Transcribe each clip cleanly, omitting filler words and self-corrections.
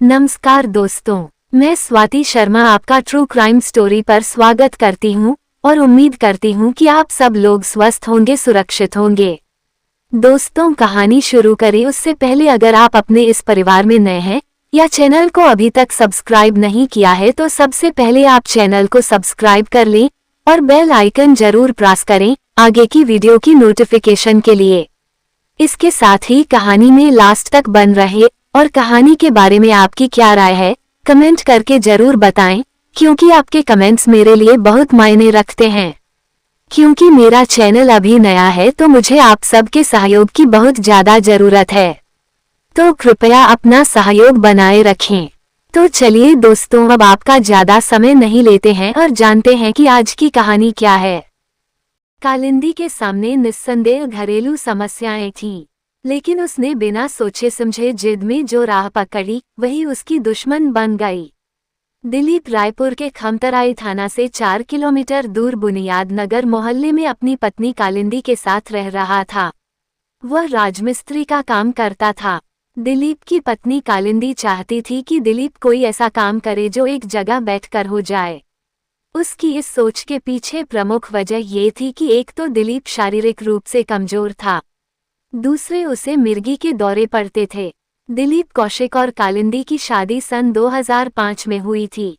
नमस्कार दोस्तों, मैं स्वाति शर्मा आपका ट्रू क्राइम स्टोरी पर स्वागत करती हूं और उम्मीद करती हूं कि आप सब लोग स्वस्थ होंगे, सुरक्षित होंगे। दोस्तों, कहानी शुरू करें उससे पहले अगर आप अपने इस परिवार में नए हैं या चैनल को अभी तक सब्सक्राइब नहीं किया है तो सबसे पहले आप चैनल को सब्सक्राइब कर लें और बेल आइकन जरूर प्रेस करें आगे की वीडियो की नोटिफिकेशन के लिए। इसके साथ ही कहानी में लास्ट तक बन रहे और कहानी के बारे में आपकी क्या राय है कमेंट करके जरूर बताएं, क्योंकि आपके कमेंट्स मेरे लिए बहुत मायने रखते हैं। क्योंकि मेरा चैनल अभी नया है तो मुझे आप सबके सहयोग की बहुत ज्यादा जरूरत है, तो कृपया अपना सहयोग बनाए रखें। तो चलिए दोस्तों, अब आपका ज्यादा समय नहीं लेते हैं और जानते हैं कि आज की कहानी क्या है। कालिंदी के सामने निस्संदेह घरेलू समस्याएं थीं, लेकिन उसने बिना सोचे समझे जिद में जो राह पकड़ी वही उसकी दुश्मन बन गई। दिलीप रायपुर के खमतराई थाना से 4 किलोमीटर दूर बुनियाद नगर मोहल्ले में अपनी पत्नी कालिंदी के साथ रह रहा था। वह राजमिस्त्री का काम करता था। दिलीप की पत्नी कालिंदी चाहती थी कि दिलीप कोई ऐसा काम करे जो एक जगह बैठकर हो जाए। उसकी इस सोच के पीछे प्रमुख वजह ये थी कि एक तो दिलीप शारीरिक रूप से कमजोर था, दूसरे उसे मिर्गी के दौरे पड़ते थे। दिलीप कौशिक और कालिंदी की शादी सन 2005 में हुई थी।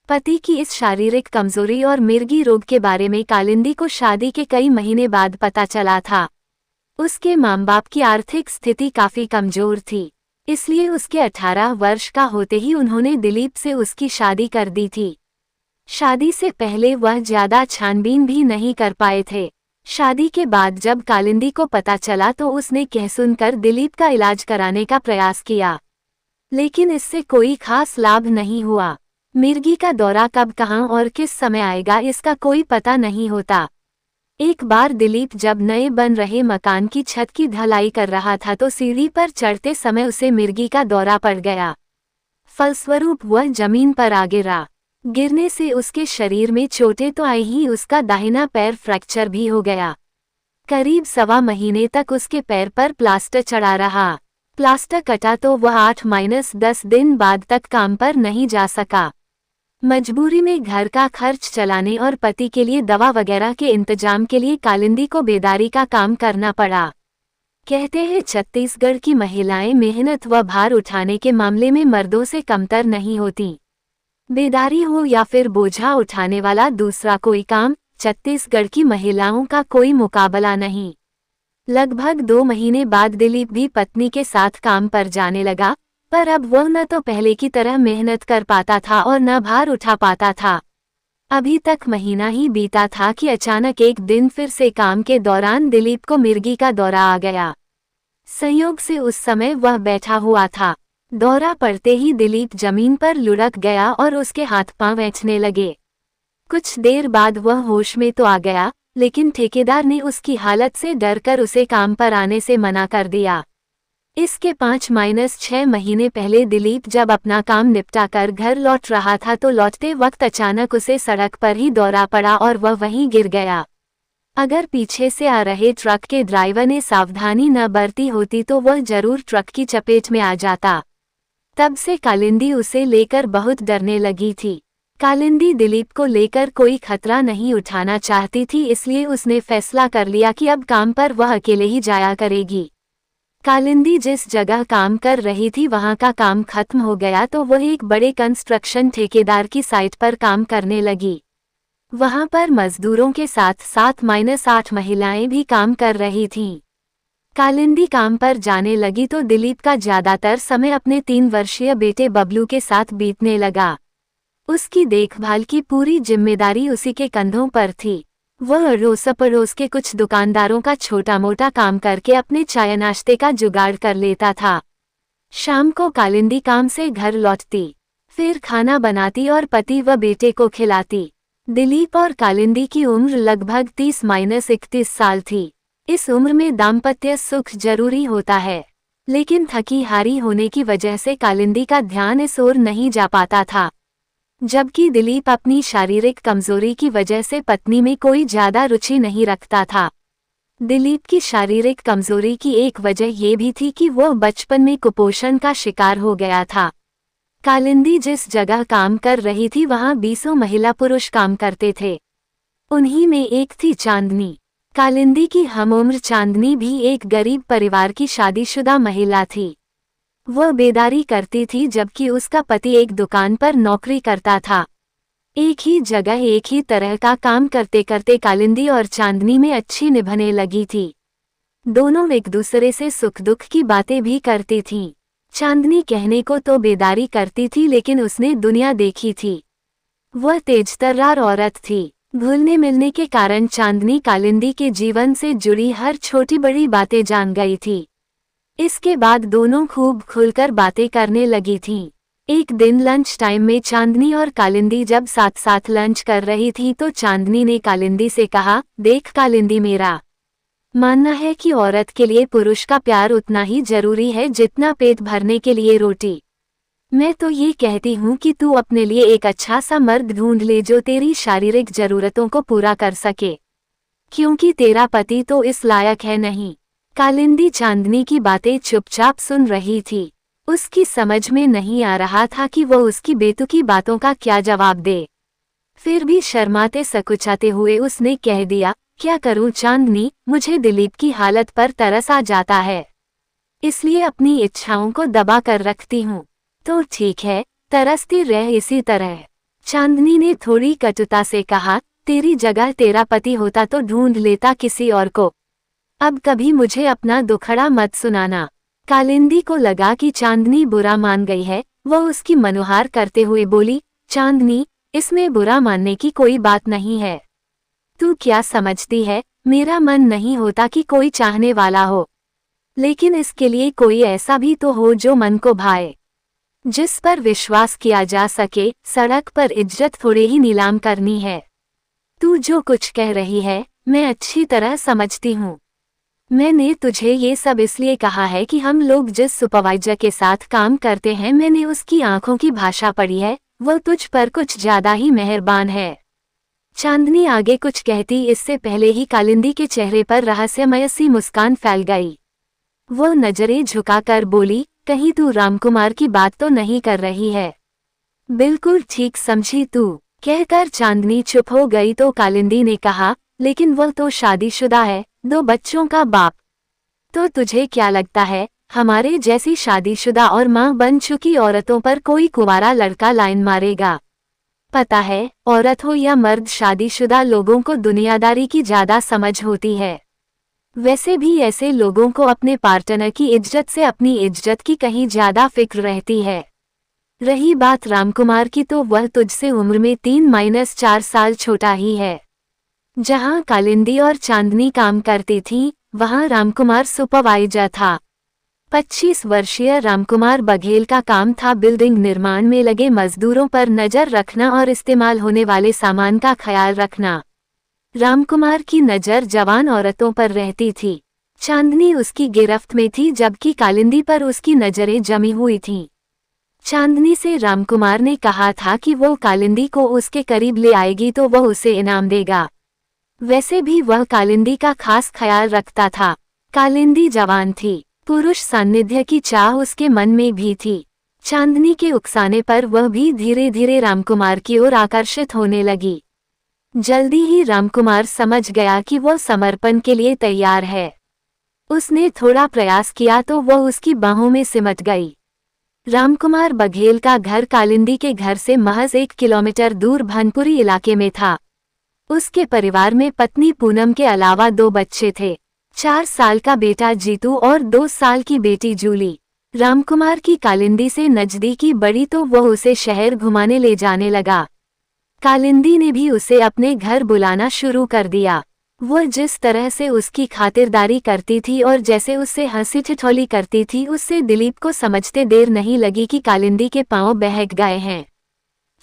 पति की इस शारीरिक कमजोरी और मिर्गी रोग के बारे में कालिंदी को शादी के कई महीने बाद पता चला था। उसके माँ बाप की आर्थिक स्थिति काफी कमजोर थी, इसलिए उसके 18 वर्ष का होते ही उन्होंने दिलीप से उसकी शादी कर दी थी। शादी से पहले वह ज्यादा छानबीन भी नहीं कर पाए थे। शादी के बाद जब कालिंदी को पता चला तो उसने कह सुनकर दिलीप का इलाज कराने का प्रयास किया, लेकिन इससे कोई खास लाभ नहीं हुआ। मिर्गी का दौरा कब, कहां और किस समय आएगा इसका कोई पता नहीं होता। एक बार दिलीप जब नए बन रहे मकान की छत की ढलाई कर रहा था तो सीढ़ी पर चढ़ते समय उसे मिर्गी का दौरा पड़ गया। फलस्वरूप वह जमीन पर आ गिरा। गिरने से उसके शरीर में चोटें तो आई ही, उसका दाहिना पैर फ्रैक्चर भी हो गया। करीब 1.25 महीने तक उसके पैर पर प्लास्टर चढ़ा रहा। प्लास्टर कटा तो वह 8-10 दिन बाद तक काम पर नहीं जा सका। मजबूरी में घर का खर्च चलाने और पति के लिए दवा वगैरह के इंतजाम के लिए कालिंदी को बेदारी का काम करना पड़ा। कहते हैं छत्तीसगढ़ की महिलाएं मेहनत व भार उठाने के मामले में मर्दों से कमतर नहीं होती। बेदारी हो या फिर बोझा उठाने वाला दूसरा कोई काम, छत्तीसगढ़ की महिलाओं का कोई मुकाबला नहीं। लगभग 2 महीने बाद दिलीप भी पत्नी के साथ काम पर जाने लगा, पर अब वह न तो पहले की तरह मेहनत कर पाता था और न भार उठा पाता था। अभी तक महीना ही बीता था कि अचानक एक दिन फिर से काम के दौरान दिलीप को मिर्गी का दौरा आ गया। संयोग से उस समय वह बैठा हुआ था। दौरा पड़ते ही दिलीप जमीन पर लुढ़क गया और उसके हाथ पांव ऐंठने लगे। कुछ देर बाद वह होश में तो आ गया, लेकिन ठेकेदार ने उसकी हालत से डरकर उसे काम पर आने से मना कर दिया। इसके 5-6 महीने पहले दिलीप जब अपना काम निपटा कर घर लौट रहा था तो लौटते वक्त अचानक उसे सड़क पर ही दौरा पड़ा और वह वहीं गिर गया। अगर पीछे से आ रहे ट्रक के ड्राइवर ने सावधानी न बरती होती तो वह जरूर ट्रक की चपेट में आ जाता। तब से कालिंदी उसे लेकर बहुत डरने लगी थी। कालिंदी दिलीप को लेकर कोई खतरा नहीं उठाना चाहती थी, इसलिए उसने फैसला कर लिया कि अब काम पर वह अकेले ही जाया करेगी। कालिंदी जिस जगह काम कर रही थी वहां का काम खत्म हो गया तो वह एक बड़े कंस्ट्रक्शन ठेकेदार की साइट पर काम करने लगी। वहां पर मजदूरों के साथ 7-8 महिलाएं भी काम कर रही थीं। कालिंदी काम पर जाने लगी तो दिलीप का ज्यादातर समय अपने 3 वर्षीय बेटे बबलू के साथ बीतने लगा। उसकी देखभाल की पूरी जिम्मेदारी उसी के कंधों पर थी। वह अड़ोस पड़ोस के कुछ दुकानदारों का छोटा मोटा काम करके अपने चाय नाश्ते का जुगाड़ कर लेता था। शाम को कालिंदी काम से घर लौटती, फिर खाना बनाती और पति व बेटे को खिलाती। दिलीप और कालिंदी की उम्र लगभग 30-31 साल थी। इस उम्र में दाम्पत्य सुख जरूरी होता है, लेकिन थकी हारी होने की वजह से कालिंदी का ध्यान इस ओर नहीं जा पाता था। जबकि दिलीप अपनी शारीरिक कमजोरी की वजह से पत्नी में कोई ज्यादा रुचि नहीं रखता था। दिलीप की शारीरिक कमजोरी की एक वजह ये भी थी कि वह बचपन में कुपोषण का शिकार हो गया था। कालिंदी जिस जगह काम कर रही थी वहां 20 महिला पुरुष काम करते थे। उन्हीं में एक थी चांदनी। कालिंदी की हमउम्र चांदनी भी एक गरीब परिवार की शादीशुदा महिला थी। वह बेदारी करती थी जबकि उसका पति एक दुकान पर नौकरी करता था। एक ही जगह एक ही तरह का काम करते करते कालिंदी और चांदनी में अच्छी निभने लगी थी। दोनों एक दूसरे से सुख दुख की बातें भी करती थीं। चांदनी कहने को तो बेदारी करती थी लेकिन उसने दुनिया देखी थी। वह तेजतर्रार औरत थी। घुलने मिलने के कारण चांदनी कालिंदी के जीवन से जुड़ी हर छोटी बड़ी बातें जान गई थी। इसके बाद दोनों खूब खुलकर बातें करने लगी थीं। एक दिन लंच टाइम में चांदनी और कालिंदी जब साथ साथ लंच कर रही थी तो चांदनी ने कालिंदी से कहा, देख कालिंदी, मेरा मानना है कि औरत के लिए पुरुष का प्यार उतना ही जरूरी है जितना पेट भरने के लिए रोटी। मैं तो ये कहती हूँ कि तू अपने लिए एक अच्छा सा मर्द ढूंढ ले जो तेरी शारीरिक जरूरतों को पूरा कर सके, क्योंकि तेरा पति तो इस लायक है नहीं। कालिंदी चांदनी की बातें चुपचाप सुन रही थी। उसकी समझ में नहीं आ रहा था कि वह उसकी बेतुकी बातों का क्या जवाब दे। फिर भी शर्माते सकुचाते हुए उसने कह दिया, क्या करूं चांदनी, मुझे दिलीप की हालत पर तरस आ जाता है, इसलिए अपनी इच्छाओं को दबा कर रखती हूँ। तो ठीक है, तरसती रह इसी तरह। चांदनी ने थोड़ी कटुता से कहा, तेरी जगह तेरा पति होता तो ढूंढ लेता किसी और को। अब कभी मुझे अपना दुखड़ा मत सुनाना। कालिंदी को लगा कि चांदनी बुरा मान गई है। वह उसकी मनुहार करते हुए बोली, चांदनी, इसमें बुरा मानने की कोई बात नहीं है। तू क्या समझती है, मेरा मन नहीं होता कि कोई चाहने वाला हो, लेकिन इसके लिए कोई ऐसा भी तो हो जो मन को भाए, जिस पर विश्वास किया जा सके। सड़क पर इज्जत थोड़े ही नीलाम करनी है। तू जो कुछ कह रही है मैं अच्छी तरह समझती हूँ। मैंने तुझे ये सब इसलिए कहा है कि हम लोग जिस सुपरवाइजर के साथ काम करते हैं, मैंने उसकी आंखों की भाषा पढ़ी है। वह तुझ पर कुछ ज्यादा ही मेहरबान है। चांदनी आगे कुछ कहती इससे पहले ही कालिंदी के चेहरे पर रहस्यमय सी मुस्कान फैल गई। वो नजरें झुकाकर बोली, कहीं तू रामकुमार की बात तो नहीं कर रही है? बिल्कुल ठीक समझी तू, कहकर चांदनी चुप हो गई तो कालिंदी ने कहा, लेकिन वह तो शादीशुदा है, 2 बच्चों का बाप। तो तुझे क्या लगता है हमारे जैसी शादीशुदा और मां बन चुकी औरतों पर कोई कुंवारा लड़का लाइन मारेगा? पता है, औरत हो या मर्द, शादीशुदा लोगों को दुनियादारी की ज्यादा समझ होती है। वैसे भी ऐसे लोगों को अपने पार्टनर की इज्जत से अपनी इज्जत की कहीं ज्यादा फिक्र रहती है। रही बात रामकुमार की, तो वह तुझसे उम्र में 3-4 साल छोटा ही है। जहां कालिंदी और चांदनी काम करती थीं, वहां रामकुमार सुपरवाइजर था। 25 वर्षीय रामकुमार बघेल का काम था बिल्डिंग निर्माण में लगे मजदूरों पर नजर रखना और इस्तेमाल होने वाले सामान का ख्याल रखना। रामकुमार की नजर जवान औरतों पर रहती थी। चांदनी उसकी गिरफ्त में थी जबकि कालिंदी पर उसकी नजरें जमी हुई थीं। चांदनी से रामकुमार ने कहा था कि वो कालिंदी को उसके करीब ले आएगी तो वह उसे इनाम देगा। वैसे भी वह कालिंदी का खास ख्याल रखता था। कालिंदी जवान थी, पुरुष सान्निध्य की चाह उसके मन में भी थी। चांदनी के उकसाने पर वह भी धीरे धीरे रामकुमार की ओर आकर्षित होने लगी। जल्दी ही रामकुमार समझ गया कि वह समर्पण के लिए तैयार है। उसने थोड़ा प्रयास किया तो वह उसकी बाहों में सिमट गई। रामकुमार बघेल का घर कालिंदी के घर से महज 1 किलोमीटर दूर भनपुरी इलाके में था। उसके परिवार में पत्नी पूनम के अलावा 2 बच्चे थे, 4 साल का बेटा जीतू और 2 साल की बेटी जूली। रामकुमार की कालिंदी से नजदीकी बढ़ी तो वह उसे शहर घुमाने ले जाने लगा। कालिंदी ने भी उसे अपने घर बुलाना शुरू कर दिया। वह जिस तरह से उसकी खातिरदारी करती थी और जैसे उससे हंसी ठिठोली करती थी, उससे दिलीप को समझते देर नहीं लगी कि कालिंदी के पांव बहक गए हैं।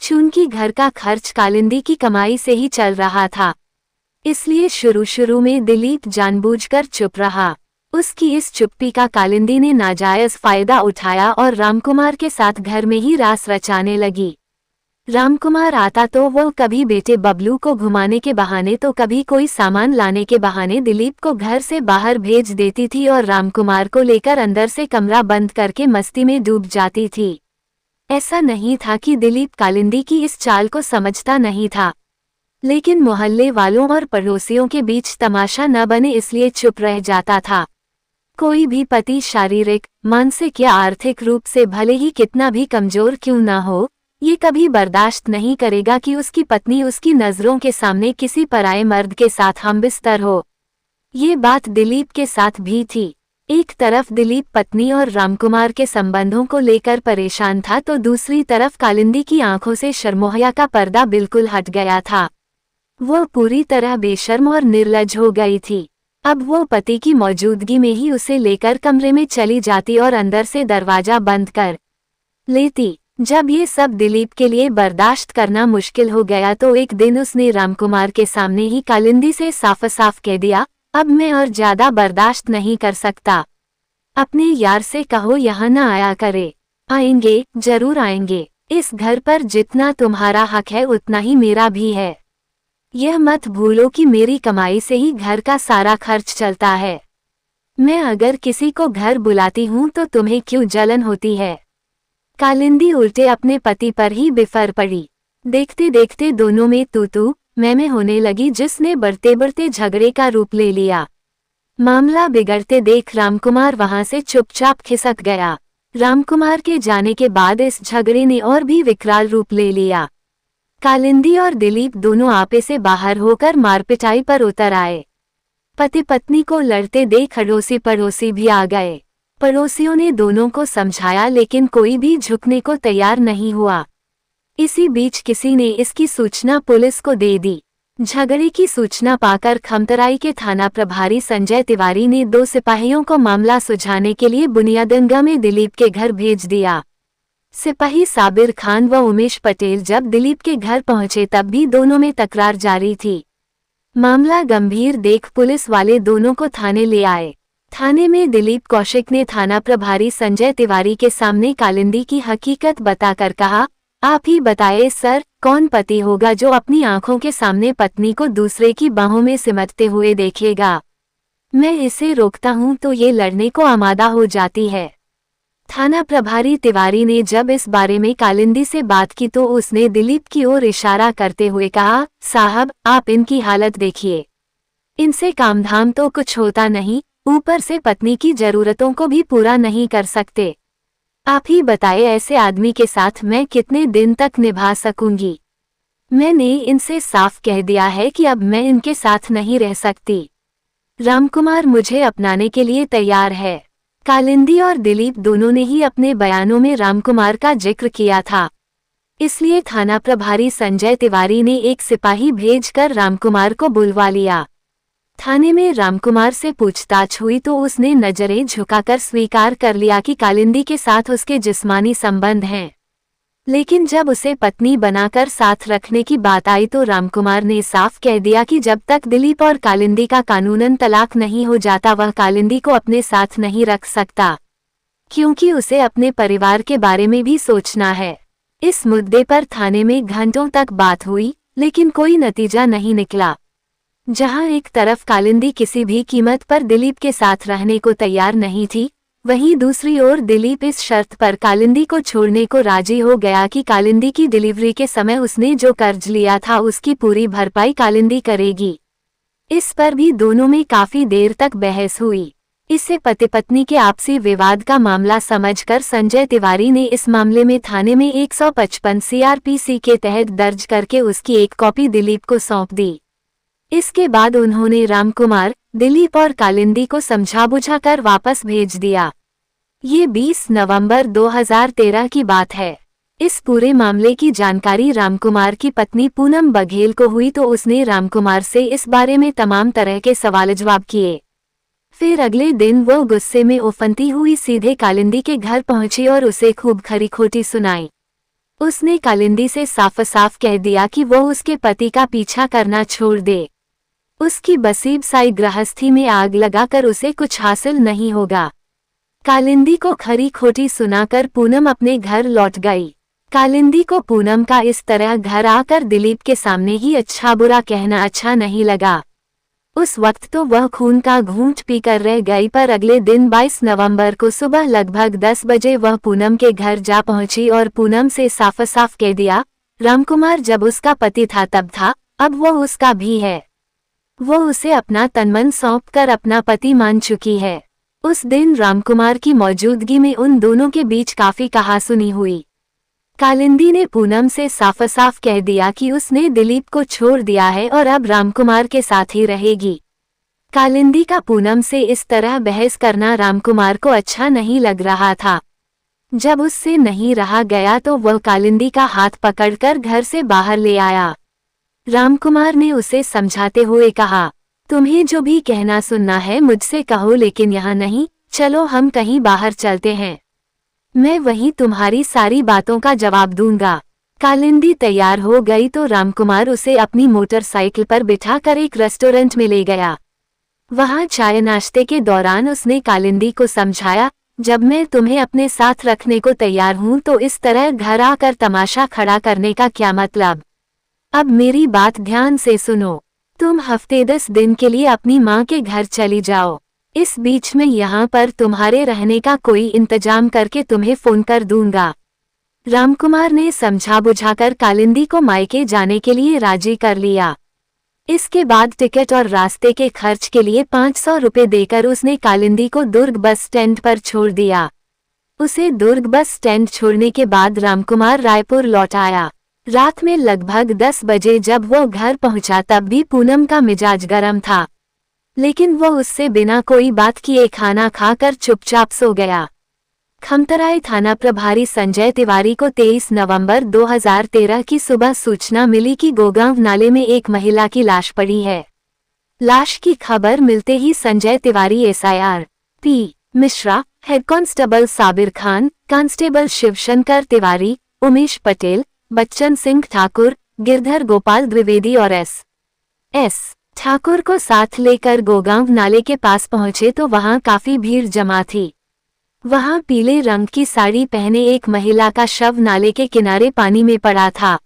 चूंकि घर का खर्च कालिंदी की कमाई से ही चल रहा था, इसलिए शुरू में दिलीप जानबूझकर चुप रहा। उसकी इस चुप्पी का कालिंदी ने नाजायज फायदा उठाया और रामकुमार के साथ घर में ही रास रचाने लगी। रामकुमार आता तो वह कभी बेटे बबलू को घुमाने के बहाने तो कभी कोई सामान लाने के बहाने दिलीप को घर से बाहर भेज देती थी और रामकुमार को लेकर अंदर से कमरा बंद करके मस्ती में डूब जाती थी। ऐसा नहीं था कि दिलीप कालिंदी की इस चाल को समझता नहीं था, लेकिन मोहल्ले वालों और पड़ोसियों के बीच तमाशा न बने इसलिए चुप रह जाता था। कोई भी पति शारीरिक, मानसिक या आर्थिक रूप से भले ही कितना भी कमजोर क्यों न हो, ये कभी बर्दाश्त नहीं करेगा कि उसकी पत्नी उसकी नजरों के सामने किसी पराये मर्द के साथ हमबिस्तर हो। ये बात दिलीप के साथ भी थी। एक तरफ दिलीप पत्नी और रामकुमार के संबंधों को लेकर परेशान था तो दूसरी तरफ कालिंदी की आंखों से शर्मोहया का पर्दा बिल्कुल हट गया था। वो पूरी तरह बेशर्म और निर्लज हो गई थी। अब वो पति की मौजूदगी में ही उसे लेकर कमरे में चली जाती और अंदर से दरवाजा बंद कर लेती। जब ये सब दिलीप के लिए बर्दाश्त करना मुश्किल हो गया तो एक दिन उसने रामकुमार के सामने ही कालिंदी से साफ साफ कह दिया, अब मैं और ज्यादा बर्दाश्त नहीं कर सकता। अपने यार से कहो यहाँ न आया करे। आएंगे, जरूर आएंगे। इस घर पर जितना तुम्हारा हक है उतना ही मेरा भी है। यह मत भूलो कि मेरी कमाई से ही घर का सारा खर्च चलता है। मैं अगर किसी को घर बुलाती हूँ तो तुम्हें क्यों जलन होती है? कालिंदी उल्टे अपने पति पर ही बिफर पड़ी। देखते देखते दोनों में तू मैं होने लगी, जिसने बढ़ते बढ़ते झगड़े का रूप ले लिया। मामला बिगड़ते देख रामकुमार वहां से चुपचाप खिसक गया। रामकुमार के जाने के बाद इस झगड़े ने और भी विकराल रूप ले लिया। कालिंदी और दिलीप दोनों आपे से बाहर होकर मारपिटाई पर उतर आए। पति पत्नी को लड़ते देख अड़ोसी पड़ोसी भी आ गए। पड़ोसियों ने दोनों को समझाया लेकिन कोई भी झुकने को तैयार नहीं हुआ। इसी बीच किसी ने इसकी सूचना पुलिस को दे दी। झगड़े की सूचना पाकर खमतराई के थाना प्रभारी संजय तिवारी ने 2 सिपाहियों को मामला सुलझाने के लिए बुनियादनगा में दिलीप के घर भेज दिया। सिपाही साबिर खान व उमेश पटेल जब दिलीप के घर पहुंचे तब भी दोनों में तकरार जारी थी। मामला गंभीर देख पुलिस वाले दोनों को थाने ले आए। थाने में दिलीप कौशिक ने थाना प्रभारी संजय तिवारी के सामने कालिंदी की हकीकत बताकर कहा, आप ही बताइए सर, कौन पति होगा जो अपनी आंखों के सामने पत्नी को दूसरे की बाहों में सिमटते हुए देखेगा? मैं इसे रोकता हूं तो ये लड़ने को आमादा हो जाती है। थाना प्रभारी तिवारी ने जब इस बारे में कालिंदी से बात की तो उसने दिलीप की ओर इशारा करते हुए कहा, साहब आप इनकी हालत देखिए, इनसे कामधाम तो कुछ होता नहीं, ऊपर से पत्नी की जरूरतों को भी पूरा नहीं कर सकते। आप ही बताए ऐसे आदमी के साथ मैं कितने दिन तक निभा सकूंगी? मैंने इनसे साफ कह दिया है कि अब मैं इनके साथ नहीं रह सकती। रामकुमार मुझे अपनाने के लिए तैयार है। कालिंदी और दिलीप दोनों ने ही अपने बयानों में रामकुमार का जिक्र किया था। इसलिए थाना प्रभारी संजय तिवारी ने एक सिपाही भेजकर रामकुमार को बुलवा लिया। थाने में रामकुमार से पूछताछ हुई तो उसने नजरें झुकाकर स्वीकार कर लिया कि कालिंदी के साथ उसके जिस्मानी संबंध हैं। लेकिन जब उसे पत्नी बनाकर साथ रखने की बात आई तो रामकुमार ने साफ कह दिया कि जब तक दिलीप और कालिंदी का कानूनन तलाक नहीं हो जाता वह कालिंदी को अपने साथ नहीं रख सकता, क्योंकि उसे अपने परिवार के बारे में भी सोचना है। इस मुद्दे पर थाने में घंटों तक बात हुई लेकिन कोई नतीजा नहीं निकला। जहां एक तरफ कालिंदी किसी भी कीमत पर दिलीप के साथ रहने को तैयार नहीं थी, वहीं दूसरी ओर दिलीप इस शर्त पर कालिंदी को छोड़ने को राजी हो गया कि कालिंदी की डिलीवरी के समय उसने जो कर्ज लिया था उसकी पूरी भरपाई कालिंदी करेगी। इस पर भी दोनों में काफी देर तक बहस हुई। इसे पति पत्नी के आपसी विवाद का मामला समझकर संजय तिवारी ने इस मामले में थाने में 155 CRPC के तहत दर्ज करके उसकी एक कॉपी दिलीप को सौंप दी। इसके बाद उन्होंने रामकुमार, दिलीप और कालिंदी को समझा बुझाकर वापस भेज दिया। ये 20 नवंबर 2013 की बात है। इस पूरे मामले की जानकारी रामकुमार की पत्नी पूनम बघेल को हुई तो उसने रामकुमार से इस बारे में तमाम तरह के सवाल जवाब किए। फिर अगले दिन वो गुस्से में उफनती हुई सीधे कालिंदी के घर पहुंची और उसे खूब खरी खोटी सुनाई। उसने कालिंदी से साफ साफ कह दिया कि वो उसके पति का पीछा करना छोड़ दे। उसकी बसीब साई गृहस्थी में आग लगाकर उसे कुछ हासिल नहीं होगा। कालिंदी को खरी खोटी सुनाकर पूनम अपने घर लौट गई। कालिंदी को पूनम का इस तरह घर आकर दिलीप के सामने ही अच्छा बुरा कहना अच्छा नहीं लगा। उस वक्त तो वह खून का घूंट पीकर रह गई, पर अगले दिन 22 नवंबर को सुबह लगभग 10 बजे वह पूनम के घर जा पहुंची और पूनम से साफ साफ कह दिया, रामकुमार जब उसका पति था तब था, अब वो उसका भी है। वो उसे अपना तनमन सौंप कर अपना पति मान चुकी है। उस दिन रामकुमार की मौजूदगी में उन दोनों के बीच काफी कहासुनी हुई। कालिंदी ने पूनम से साफ साफ कह दिया कि उसने दिलीप को छोड़ दिया है और अब रामकुमार के साथ ही रहेगी। कालिंदी का पूनम से इस तरह बहस करना रामकुमार को अच्छा नहीं लग रहा था। जब उससे नहीं रहा गया तो वह कालिंदी का हाथ पकड़कर घर से बाहर ले आया। रामकुमार ने उसे समझाते हुए कहा, तुम्हें जो भी कहना सुनना है मुझसे कहो, लेकिन यहाँ नहीं, चलो हम कहीं बाहर चलते हैं, मैं वहीं तुम्हारी सारी बातों का जवाब दूंगा। कालिंदी तैयार हो गई तो रामकुमार उसे अपनी मोटरसाइकिल पर बिठाकर एक रेस्टोरेंट में ले गया। वहां चाय नाश्ते के दौरान उसने कालिंदी को समझाया, जब मैं तुम्हें अपने साथ रखने को तैयार हूं तो इस तरह घर आकर तमाशा खड़ा करने का क्या मतलब। अब मेरी बात ध्यान से सुनो, तुम हफ्ते 10 दिन के लिए अपनी माँ के घर चली जाओ। इस बीच में यहाँ पर तुम्हारे रहने का कोई इंतजाम करके तुम्हें फोन कर दूंगा। रामकुमार ने समझा बुझाकर कालिंदी को मायके जाने के लिए राजी कर लिया। इसके बाद टिकट और रास्ते के खर्च के लिए 500 रुपये देकर उसने कालिंदी को दुर्ग बस स्टैंड पर छोड़ दिया। उसे दुर्ग बस स्टैंड छोड़ने के बाद रामकुमार रायपुर लौट आया। रात में लगभग 10 बजे जब वो घर पहुंचा तब भी पूनम का मिजाज गर्म था, लेकिन वो उससे बिना कोई बात किए खाना खाकर चुपचाप सो गया। खमतराई थाना प्रभारी संजय तिवारी को 23 नवंबर 2013 की सुबह सूचना मिली कि गोगांव नाले में एक महिला की लाश पड़ी है। लाश की खबर मिलते ही Sanjay Tiwari, SIR P Mishra, head constable Sabir Khan, constable Shivshankar Tiwari, Umesh Patel, Bachchan Singh Thakur, Girdhar Gopal Dwivedi और S ठाकुर को साथ लेकर गोगांव नाले के पास पहुंचे तो वहां काफी भीड़ जमा थी। वहां पीले रंग की साड़ी पहने एक महिला का शव नाले के किनारे पानी में पड़ा था।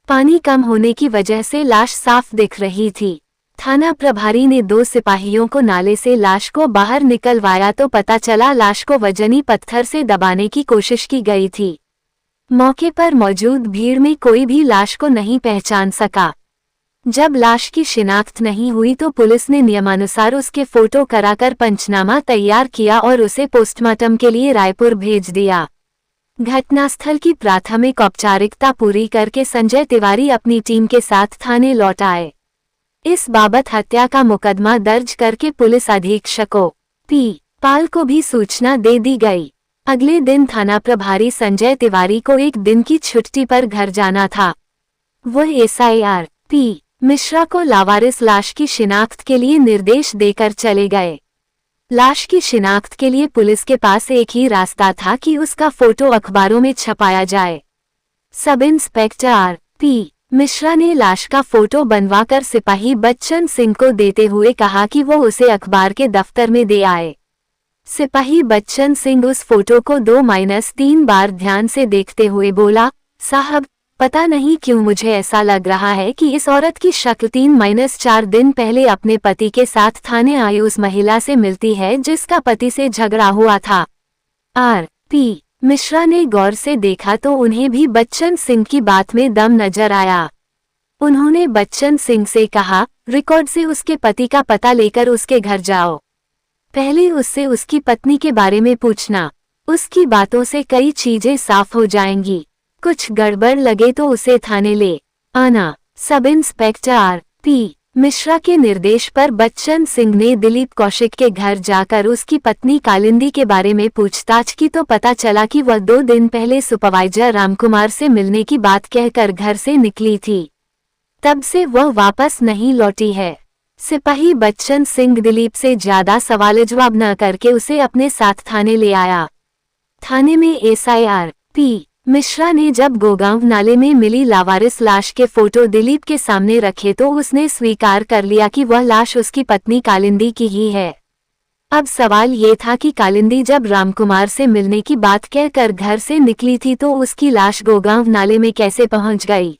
पानी कम होने की वजह से लाश साफ दिख रही थी। थाना प्रभारी ने 2 सिपाहियों को नाले से लाश को बाहर निकलवाया तो पता चला लाश को वजनी पत्थर से दबाने की कोशिश की गई थी। मौके पर मौजूद भीड़ में कोई भी लाश को नहीं पहचान सका। जब लाश की शिनाख्त नहीं हुई तो पुलिस ने नियमानुसार उसके फोटो कराकर पंचनामा तैयार किया और उसे पोस्टमार्टम के लिए रायपुर भेज दिया। घटनास्थल की प्राथमिक औपचारिकता पूरी करके संजय तिवारी अपनी टीम के साथ थाने लौट आए। इस बाबत हत्या का मुकदमा दर्ज करके पुलिस अधीक्षकों P पाल को भी सूचना दे दी गई। अगले दिन थाना प्रभारी संजय तिवारी को एक दिन की छुट्टी पर घर जाना था। वह SIR P मिश्रा को लावारिस लाश की शिनाख्त के लिए निर्देश देकर चले गए। लाश की शिनाख्त के लिए पुलिस के पास एक ही रास्ता था कि उसका फोटो अखबारों में छपाया जाए। सब इंस्पेक्टर P मिश्रा ने लाश का फोटो बनवाकर सिपाही बच्चन सिंह को देते हुए कहा कि वो उसे अखबार के दफ्तर में दे आए। सिपाही बच्चन सिंह उस फोटो को 2-3 बार ध्यान से देखते हुए बोला, साहब पता नहीं क्यों मुझे ऐसा लग रहा है कि इस औरत की शक्ल 3-4 दिन पहले अपने पति के साथ थाने आई उस महिला से मिलती है जिसका पति से झगड़ा हुआ था। R.P. मिश्रा ने गौर से देखा तो उन्हें भी बच्चन सिंह की बात में दम नजर आया। उन्होंने बच्चन सिंह से कहा, रिकॉर्ड से उसके पति का पता लेकर उसके घर जाओ। पहले उससे उसकी पत्नी के बारे में पूछना, उसकी बातों से कई चीजें साफ हो जाएंगी। कुछ गड़बड़ लगे तो उसे थाने ले आना। सब इंस्पेक्टर P मिश्रा के निर्देश पर बच्चन सिंह ने दिलीप कौशिक के घर जाकर उसकी पत्नी कालिंदी के बारे में पूछताछ की तो पता चला कि वह 2 दिन पहले सुपरवाइजर रामकुमार से मिलने की बात कहकर घर से निकली थी। तब से वह वापस नहीं लौटी है। सिपाही बच्चन सिंह दिलीप से ज्यादा सवाल जवाब न करके उसे अपने साथ थाने ले आया। थाने में SIR P मिश्रा ने जब गोगांव नाले में मिली लावारिस लाश के फोटो दिलीप के सामने रखे तो उसने स्वीकार कर लिया कि वह लाश उसकी पत्नी कालिंदी की ही है। अब सवाल ये था कि कालिंदी जब रामकुमार से मिलने की बात कहकर घर से निकली थी तो उसकी लाश गोगांव नाले में कैसे पहुंच गई।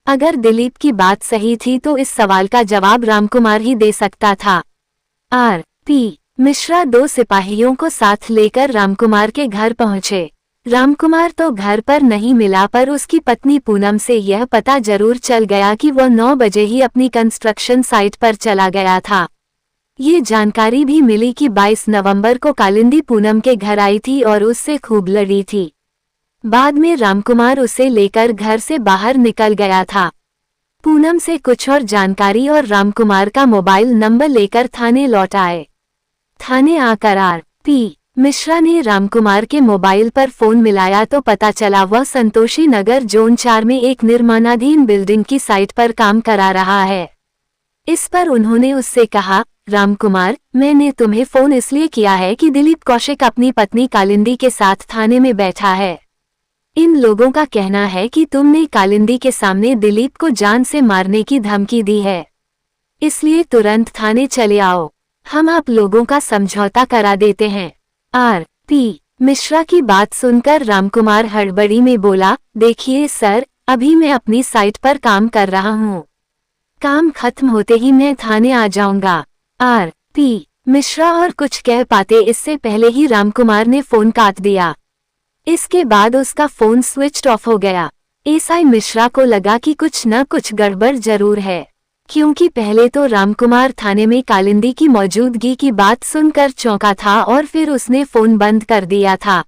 अगर दिलीप की बात सही थी तो इस सवाल का जवाब रामकुमार ही दे सकता था। R.P. मिश्रा 2 सिपाहियों को साथ लेकर रामकुमार के घर पहुंचे। रामकुमार तो घर पर नहीं मिला, पर उसकी पत्नी पूनम से यह पता जरूर चल गया कि वह 9 बजे ही अपनी कंस्ट्रक्शन साइट पर चला गया था। ये जानकारी भी मिली कि 22 नवंबर को कालिंदी पूनम के घर आई थी और उससे खूब लड़ी थी। बाद में रामकुमार उसे लेकर घर से बाहर निकल गया था। पूनम से कुछ और जानकारी और रामकुमार का मोबाइल नंबर लेकर थाने लौट आए। थाने आकर R.P. मिश्रा ने रामकुमार के मोबाइल पर फोन मिलाया तो पता चला वह संतोषी नगर जोन 4 में एक निर्माणाधीन बिल्डिंग की साइट पर काम करा रहा है। इस पर उन्होंने उससे कहा, रामकुमार, मैंने तुम्हें फोन इसलिए किया है कि दिलीप कौशिक अपनी पत्नी कालिंदी के साथ थाने में बैठा है। इन लोगों का कहना है कि तुमने कालिंदी के सामने दिलीप को जान से मारने की धमकी दी है, इसलिए तुरंत थाने चले आओ, हम आप लोगों का समझौता करा देते हैं। R.P. मिश्रा की बात सुनकर रामकुमार हड़बड़ी में बोला, देखिए सर, अभी मैं अपनी साइट पर काम कर रहा हूँ, काम खत्म होते ही मैं थाने आ जाऊंगा। R.P. मिश्रा और कुछ कह पाते इससे पहले ही रामकुमार ने फोन काट दिया। इसके बाद उसका फोन स्विच ऑफ हो गया। एसआई मिश्रा को लगा कि कुछ न कुछ गड़बड़ जरूर है, क्योंकि पहले तो रामकुमार थाने में कालिंदी की मौजूदगी की बात सुनकर चौंका था और फिर उसने फोन बंद कर दिया था।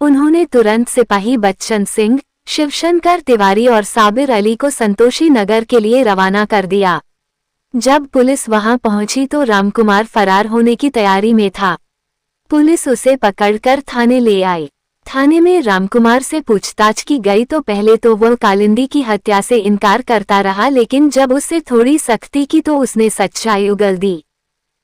उन्होंने तुरंत सिपाही बच्चन सिंह, शिवशंकर तिवारी और साबिर अली को संतोषी नगर के लिए रवाना कर दिया। जब पुलिस वहां पहुंची तो रामकुमार फरार होने की तैयारी में था। पुलिस उसे पकड़कर थाने ले आई। थाने में रामकुमार से पूछताछ की गई तो पहले तो वह कालिंदी की हत्या से इनकार करता रहा, लेकिन जब उससे थोड़ी सख्ती की तो उसने सच्चाई उगल दी।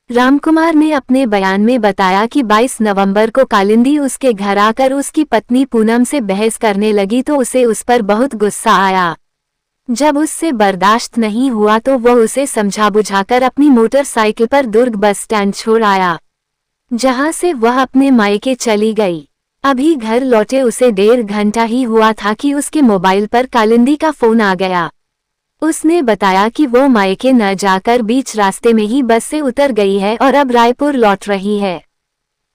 रामकुमार ने अपने बयान में बताया कि 22 नवंबर को कालिंदी उसके घर आकर उसकी पत्नी पूनम से बहस करने लगी तो उसे उस पर बहुत गुस्सा आया। जब उससे बर्दाश्त नहीं हुआ तो वह उसे समझा बुझाकर अपनी मोटरसाइकिल पर दुर्ग बस स्टैंड छोड़ आया, जहां से वह अपने मायके चली गई। अभी घर लौटे उसे 1.5 घंटा ही हुआ था कि उसके मोबाइल पर कालिंदी का फोन आ गया। उसने बताया कि वो मायके न जाकर बीच रास्ते में ही बस से उतर गई है और अब रायपुर लौट रही है,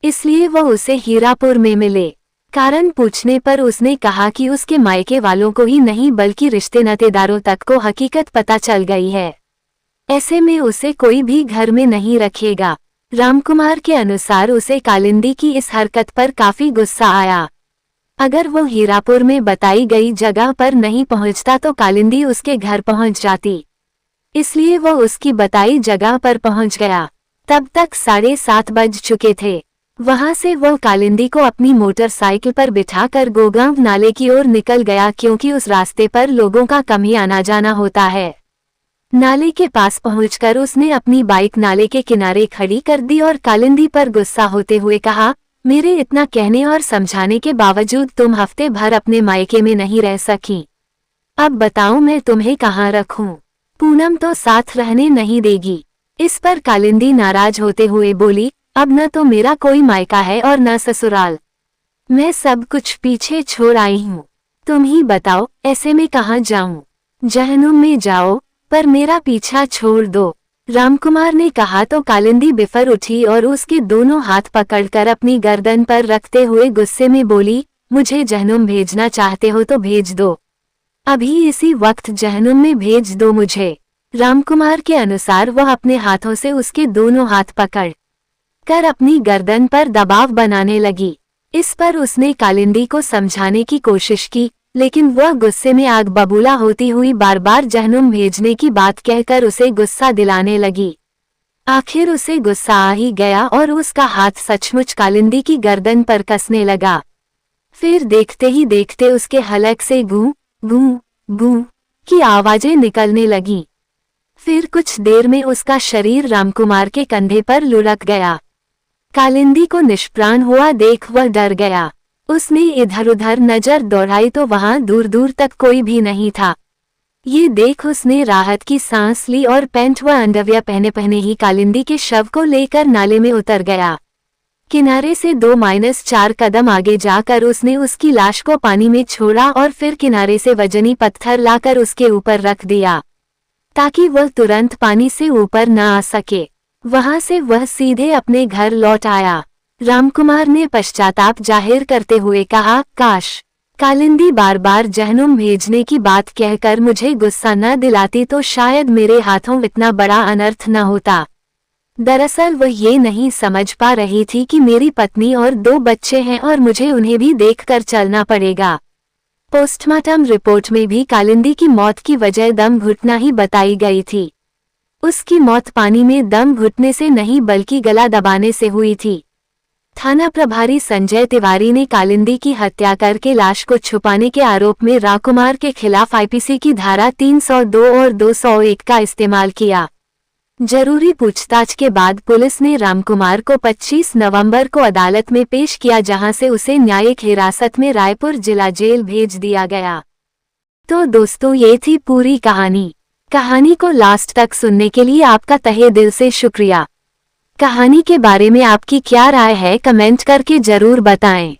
इसलिए वो उसे हीरापुर में मिले। कारण पूछने पर उसने कहा कि उसके मायके वालों को ही नहीं बल्कि रिश्ते नातेदारों तक को हकीकत पता चल गई है, ऐसे में उसे कोई भी घर में नहीं रखेगा। रामकुमार के अनुसार उसे कालिंदी की इस हरकत पर काफी गुस्सा आया। अगर वो हीरापुर में बताई गई जगह पर नहीं पहुंचता तो कालिंदी उसके घर पहुंच जाती, इसलिए वो उसकी बताई जगह पर पहुंच गया। तब तक 7:30 बज चुके थे। वहां से वो कालिंदी को अपनी मोटरसाइकिल पर बिठाकर गोगांव नाले की ओर निकल गया, क्योंकि उस रास्ते पर लोगों का कम ही आना जाना होता है। नाले के पास पहुंचकर उसने अपनी बाइक नाले के किनारे खड़ी कर दी और कालिंदी पर गुस्सा होते हुए कहा, मेरे इतना कहने और समझाने के बावजूद तुम हफ्ते भर अपने मायके में नहीं रह सकी, अब बताओ मैं तुम्हें कहाँ रखूं? पूनम तो साथ रहने नहीं देगी। इस पर कालिंदी नाराज होते हुए बोली, अब न तो मेरा कोई मायका है और न ससुराल, मैं सब कुछ पीछे छोड़ आई हूँ, तुम ही बताओ ऐसे में कहाँ जाऊं? जहन्नुम में जाओ, पर मेरा पीछा छोड़ दो। रामकुमार ने कहा तो कालिंदी बिफर उठी और उसके दोनों हाथ पकड़कर अपनी गर्दन पर रखते हुए गुस्से में बोली, मुझे जहन्नुम भेजना चाहते हो तो भेज दो, अभी इसी वक्त जहन्नुम में भेज दो मुझे। रामकुमार के अनुसार वह अपने हाथों से उसके दोनों हाथ पकड़ कर अपनी गर्दन पर दबाव बनाने लगी। इस पर उसने कालिंदी को समझाने की कोशिश की, लेकिन वह गुस्से में आग बबूला होती हुई बार बार जहन्नुम भेजने की बात कहकर उसे गुस्सा दिलाने लगी। आखिर उसे गुस्सा आ ही गया और उसका हाथ सचमुच कालिंदी की गर्दन पर कसने लगा। फिर देखते ही देखते उसके हलक से गूं गूं गूं की आवाजें निकलने लगी। फिर कुछ देर में उसका शरीर रामकुमार के कंधे पर लुढ़क गया। कालिंदी को निष्प्राण हुआ देख वह डर गया। उसने इधर उधर नजर दौड़ाई तो वहां दूर दूर तक कोई भी नहीं था। ये देख उसने राहत की सांस ली और पैंट व अंडरवियर पहने पहने ही कालिंदी के शव को लेकर नाले में उतर गया। किनारे से 2-4 कदम आगे जाकर उसने उसकी लाश को पानी में छोड़ा और फिर किनारे से वजनी पत्थर लाकर उसके ऊपर रख दिया ताकि वह तुरंत पानी से ऊपर न आ सके। वहां से वह सीधे अपने घर लौट आया। रामकुमार ने पश्चाताप जाहिर करते हुए कहा, काश कालिंदी बार बार जहनुम भेजने की बात कहकर मुझे गुस्सा न दिलाती तो शायद मेरे हाथों इतना बड़ा अनर्थ न होता। दरअसल वह ये नहीं समझ पा रही थी कि मेरी पत्नी और 2 बच्चे हैं और मुझे उन्हें भी देखकर चलना पड़ेगा। पोस्टमार्टम रिपोर्ट में भी कालिंदी की मौत की वजह दम घुटना ही बताई गई थी। उसकी मौत पानी में दम घुटने से नहीं बल्कि गला दबाने से हुई थी। थाना प्रभारी संजय तिवारी ने कालिंदी की हत्या करके लाश को छुपाने के आरोप में रामकुमार के खिलाफ आईपीसी की धारा 302 और 201 का इस्तेमाल किया। जरूरी पूछताछ के बाद पुलिस ने रामकुमार को 25 नवंबर को अदालत में पेश किया, जहां से उसे न्यायिक हिरासत में रायपुर जिला जेल भेज दिया गया। तो दोस्तों, ये थी पूरी कहानी। कहानी को लास्ट तक सुनने के लिए आपका तहे दिल से शुक्रिया। कहानी के बारे में आपकी क्या राय है कमेंट करके जरूर बताएं।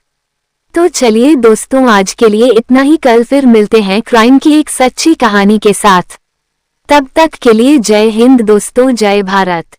तो चलिए दोस्तों, आज के लिए इतना ही। कल फिर मिलते हैं क्राइम की एक सच्ची कहानी के साथ। तब तक के लिए जय हिंद दोस्तों, जय भारत।